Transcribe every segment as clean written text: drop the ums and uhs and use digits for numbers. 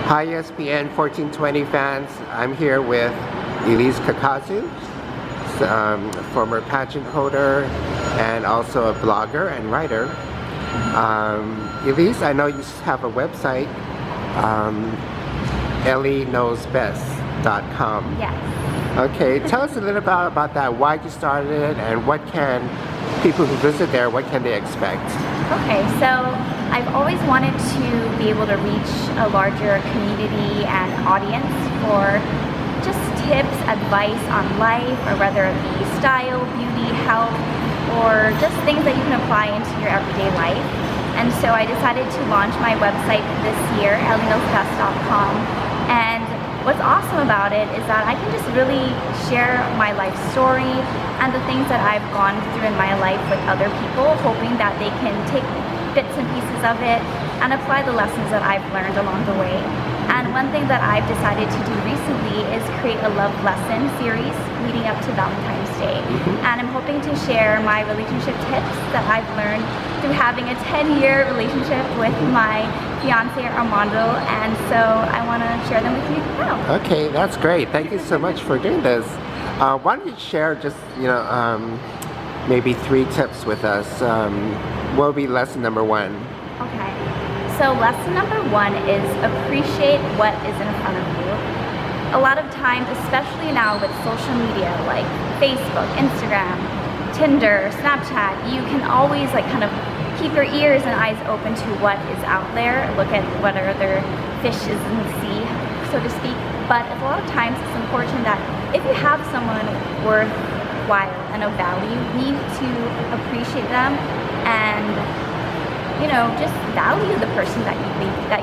Hi ESPN 1420 fans, I'm here with Elise Kakazu, former pageant holder and also a blogger and writer. Elise, I know you have a website, EllieKnowsBest.com. Yes. Okay, tell us a little about that, why you started it, and what can people who visit there, what can they expect? Okay, so I've always wanted to be able to reach a larger community and audience for just tips, advice on life, or whether it be style, beauty, health, or just things that you can apply into your everyday life. And so I decided to launch my website this year, EllieKnowsBest.com. And what's awesome about it is that I can just really share my life story and the things that I've gone through in my life with other people, hoping that they can take bits and pieces of it and apply the lessons that I've learned along the way. And one thing that I've decided to do recently is create a love lesson series leading up to Valentine's Day. And I'm hoping to share my relationship tips that I've learned through having a 10-year relationship with my fiance Armando, and so I want to share them with you now. Okay, that's great. Thank you so much for doing this. Why don't you share just, maybe 3 tips with us? What will be lesson number 1? Okay, so lesson number 1 is appreciate what is in front of you. A lot of times, especially now with social media like Facebook, Instagram, Tinder, Snapchat, you can always kind of keep your ears and eyes open to what is out there, look at what other fish is in the sea, so to speak. But a lot of times it's important that if you have someone worthwhile and of value, you need to appreciate them and just value the person that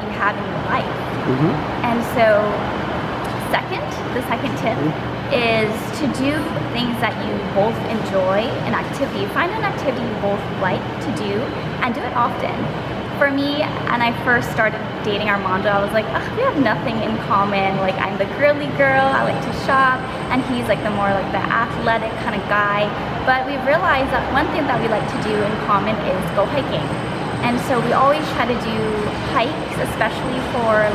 you have in your life. And so the second tip is to do things that you both enjoy, an activity. Find an activity you both like to do and do it often. For me, and I first started dating Armando, I was like, we have nothing in common. Like, I'm the girly girl, I like to shop, and he's the more the athletic kind of guy. But we realized that one thing that we like to do in common is go hiking. And so we always try to do hikes, especially for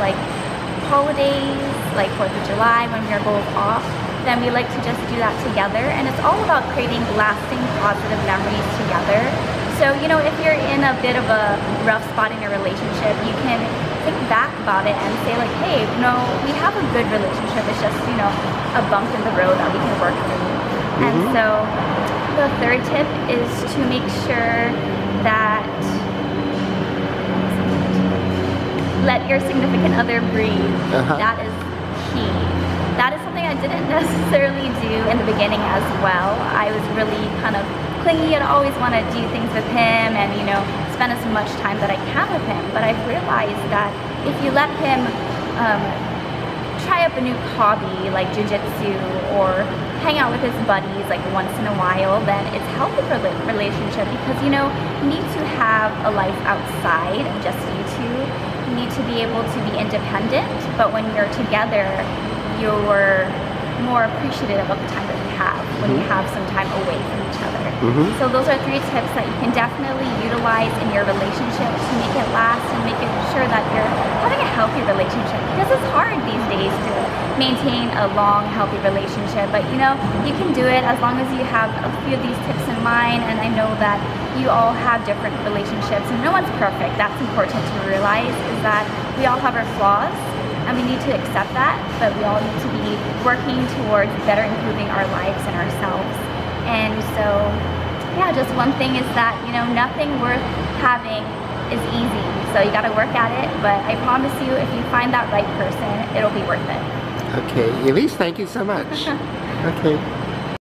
holidays, like 4th of July when we're both off. Then we like to just do that together, and it's all about creating lasting positive memories together. So if you're in a bit of a rough spot in your relationship, you can think back about it and say hey, we have a good relationship, it's just a bump in the road that we can work through. And so the third tip is to make sure that let your significant other breathe. That is key. That is something I didn't necessarily do in the beginning as well. I was really kind of clingy and always want to do things with him and spend as much time that I can with him. But I've realized that if you let him try up a new hobby like jiu-jitsu or hang out with his buddies once in a while, then it's healthy for the relationship, because you need to have a life outside of just you two. You need to be able to be independent, but when you're together, you're more appreciative of the time that you have when you have some time away from each other. So those are 3 tips that you can definitely utilize in your relationship to make it last and make it sure that you're having a healthy relationship, because it's hard these days to maintain a long, healthy relationship. But you can do it as long as you have a few of these tips in mind. And I know that you all have different relationships and no one's perfect. That's important to realize, is that we all have our flaws, and we need to accept that, but we all need to be working towards better improving our lives and ourselves. And so, yeah, just one thing is that, nothing worth having is easy. So you gotta work at it, but I promise you, if you find that right person, it'll be worth it. Okay, Elise, thank you so much. Okay.